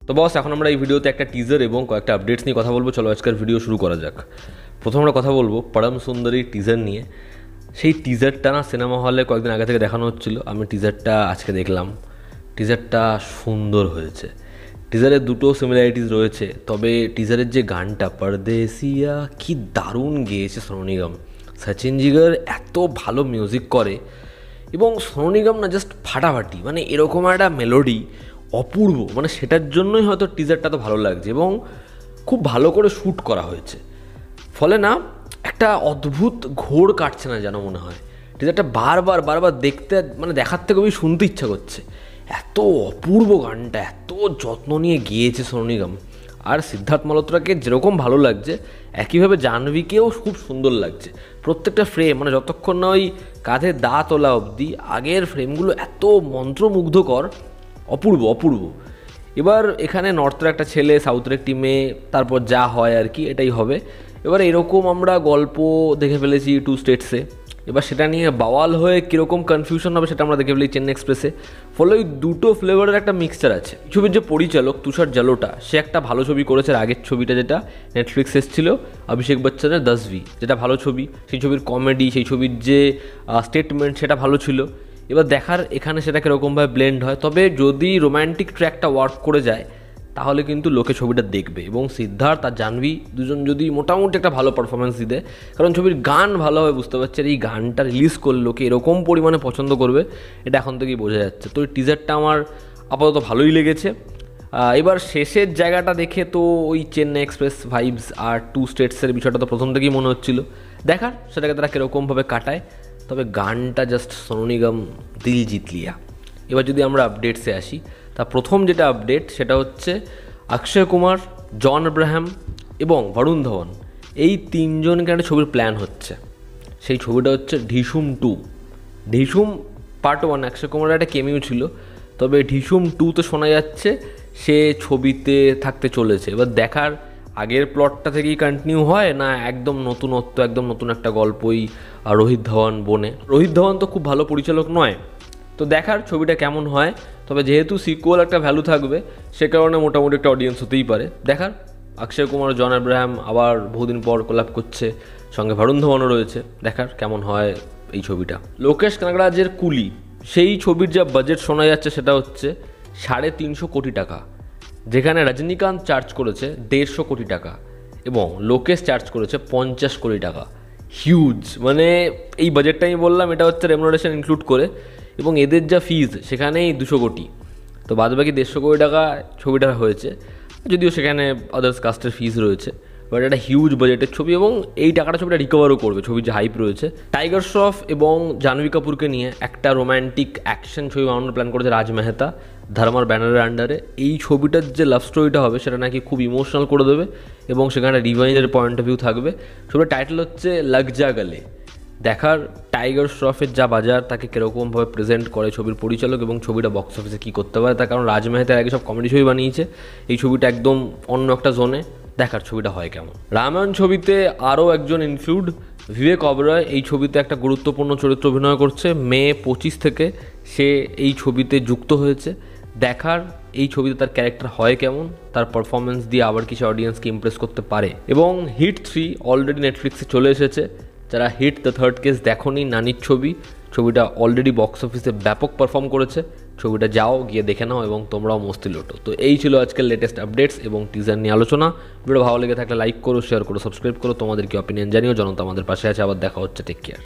তো বস, এখন আমরা এই ভিডিওতে একটা টিজার এবং কয়েকটা আপডেটস নিয়ে কথা বলবো। চলো আজকের ভিডিও শুরু করা যাক। প্রথম আমরা কথা বলবো পরম সুন্দরী টিজার নিয়ে। সেই টিজারটা না সিনেমা হলে কয়েকদিন আগে থেকে দেখানো হচ্ছিল, আমি টিজারটা আজকে দেখলাম। টিজারটা সুন্দর হয়েছে। টিজারের দুটো সিমিলারিটিস রয়েছে, তবে টিজারের যে গানটা পরদেসিয়া, কি দারুণ গেয়েছে সোনু নিগম। সচিন জিগার এত ভালো মিউজিক করে এবং সোনু নিগম না জাস্ট ফাটাফাটি, মানে এরকম একটা মেলোডি অপূর্ব, মানে সেটার জন্যই হয়তো টিজারটা তো ভালো লাগছে এবং খুব ভালো করে শ্যুট করা হয়েছে। ফলে না একটা অদ্ভুত ঘোর কাটছে না যেন মনে হয়। টিজারটা বারবার বারবার দেখতে, মানে দেখার থেকে খুবই শুনতে ইচ্ছা করছে। এত অপূর্ব গানটা, এত যত্ন নিয়ে গিয়েছে সোনু নিগম। আর সিদ্ধার্থ মালহোত্রাকে যেরকম ভালো লাগছে, একইভাবে জাহ্নবীকেও খুব সুন্দর লাগছে। প্রত্যেকটা ফ্রেম, মানে যতক্ষণ না ওই কাঁধে দা তোলা অবধি আগের ফ্রেমগুলো এত মন্ত্রমুগ্ধকর, অপূর্ব অপূর্ব। এবার এখানে নর্থের একটা ছেলে, সাউথের একটি মেয়ে, তারপর যা হয় আর কি এটাই হবে। এবার এরকম আমরা গল্প দেখে ফেলেছি টু স্টেটসে, এবার সেটা নিয়ে বাওয়াল হয়ে কীরকম কনফিউশন হবে সেটা আমরা দেখে ফেলি চেন্নাই এক্সপ্রেসে। ফলে ওই দুটো ফ্লেভারের একটা মিক্সচার আছে। ছবির যে পরিচালক তুষার জালোটা, সে একটা ভালো ছবি করেছে। আগের ছবিটা যেটা নেটফ্লিক্স এসেছিল অভিষেক বচ্চনের 10V, যেটা ভালো ছবি, সেই ছবির কমেডি, সেই ছবির যে স্টেটমেন্ট সেটা ভালো ছিল। এবার দেখার এখানে সেটা কীরকমভাবে ব্লেন্ড হয়। তবে যদি রোম্যান্টিক ট্র্যাকটা ওয়ার্ক করে যায় তাহলে কিন্তু লোকে ছবিটা দেখবে, এবং সিদ্ধার্থ আর জাহ্নবী দুজন যদি মোটামুটি একটা ভালো পারফরমেন্স দিতে, কারণ ছবির গান ভালো হবে বুঝতে পারছি, আর এই গানটা রিলিজ করলে লোকে এরকম পরিমাণে পছন্দ করবে এটা এখন থেকেই বোঝা যাচ্ছে। তো এই টিজারটা আমার আপাতত ভালোই লেগেছে। এবার শেষের জায়গাটা দেখে তো ওই চেন্নাই এক্সপ্রেস ভাইবস আর টু স্টেটসের বিষয়টা তো প্রথম থেকেই মনে হচ্ছিল। দেখার সেটাকে তারা কীরকমভাবে কাটায়। তবে গানটা জাস্ট সোনু নিগম দিল জিত লিয়া। এবার যদি আমরা আপডেটসে আসি, তা প্রথম যেটা আপডেট সেটা হচ্ছে অক্ষয় কুমার, জন আব্রাহাম এবং বরুণ ধওয়ান, এই তিনজনকে একটা ছবির প্ল্যান হচ্ছে। সেই ছবিটা হচ্ছে ঢিসুম 2। ঢিসুম পার্ট 1 অক্ষয় কুমারের একটা কেমিও ছিল, তবে ঢিসুম 2 তো শোনা যাচ্ছে সে ছবিতে থাকতে চলেছে। এবার দেখার আগের প্লটটা থেকেই কন্টিনিউ হয় না একদম নতুনত্ব, একদম নতুন একটা গল্পই রোহিত ধাওয়ান বনে। রোহিত ধাওয়ান তো খুব ভালো পরিচালক নয়, তো দেখার ছবিটা কেমন হয়। তবে যেহেতু সিকুয়াল একটা ভ্যালু থাকবে, সে কারণে মোটামুটি একটা অডিয়েন্স হতেই পারে। দেখার অক্ষয় কুমার, জন আব্রাহাম আবার বহুদিন পর কোলাপ করছে, সঙ্গে বরুণ ধওয়ানও রয়েছে। দেখার কেমন হয় এই ছবিটা। লোকেশ কানাগরাজের কুলি, সেই ছবির যা বাজেট শোনা যাচ্ছে সেটা হচ্ছে 350 কোটি টাকা, যেখানে রজনীকান্ত চার্জ করেছে 150 কোটি টাকা এবং লোকেশ চার্জ করেছে 50 কোটি টাকা। হিউজ, মানে এই বাজেটটা আমি বললাম এটা হচ্ছে রেমুনারেশন ইনক্লুড করে, এবং এদের যা ফিজ সেখানেই 200 কোটি। তো বাদবাকি 150 কোটি টাকা ছবিটা হয়েছে, যদিও সেখানে আদার্স কাস্টের ফিজ রয়েছে। বাট একটা হিউজ বাজেটের ছবি এবং এই টাকাটা ছবিটা রিকভারও করবে। ছবির যে হাইপ রয়েছে, টাইগার শ্রফ এবং জাহ্নবী কাপুরকে নিয়ে একটা রোম্যান্টিক অ্যাকশন ছবি বানানোর প্ল্যান করেছে রাজ মেহতা, ধর্মার ব্যানারের আন্ডারে। এই ছবিটার যে লাভ স্টোরিটা হবে সেটা নাকি খুব ইমোশনাল করে দেবে এবং সেখানে রিভাইজের পয়েন্ট অফ ভিউ থাকবে। ছবির টাইটেল হচ্ছে লগ যা গলে। দেখার টাইগার শ্রফের যা বাজার, তাকে কীরকমভাবে প্রেজেন্ট করে ছবির পরিচালক এবং ছবিটা বক্স অফিসে কী করতে পারে। তার কারণ রাজ মেহতার আগে সব কমেডি ছবি বানিয়েছে, এই ছবিটা একদম অন্য একটা জোনে। দেখার ছবিটা হয় কেমন। রামায়ণ ছবিতে আরও একজন ইনক্লুড, বিবেক ওবেরয় এই ছবিতে একটা গুরুত্বপূর্ণ চরিত্র অভিনয় করছে। মে 25 থেকে সে এই ছবিতে যুক্ত হয়েছে। দেখার এই ছবিতে তার ক্যারেক্টার হয় কেমন, তার পারফরমেন্স দিয়ে আবার কিছু অডিয়েন্সকে ইমপ্রেস করতে পারে। এবং হিট 3 অলরেডি নেটফ্লিক্সে চলে এসেছে। যারা হিট দ্য থার্ড কেস দেখোনি, নানির ছবি, ছবিটা অলরেডি বক্স অফিসে ব্যাপক পারফর্ম করেছে। ছবিটা যাও গিয়ে দেখে নাও এবং তোমরাও মস্তি লোটো। তো এই ছিল আজকের লেটেস্ট আপডেটস এবং টিজার নিয়ে আলোচনা। ভিডিও ভালো লেগে থাকলে লাইক করো, শেয়ার করো, সাবস্ক্রাইব করো। তোমাদের কি অপিনিয়ন জানিও। জনতা আমাদের পাশে আছে। আবার দেখা হচ্ছে। Take care.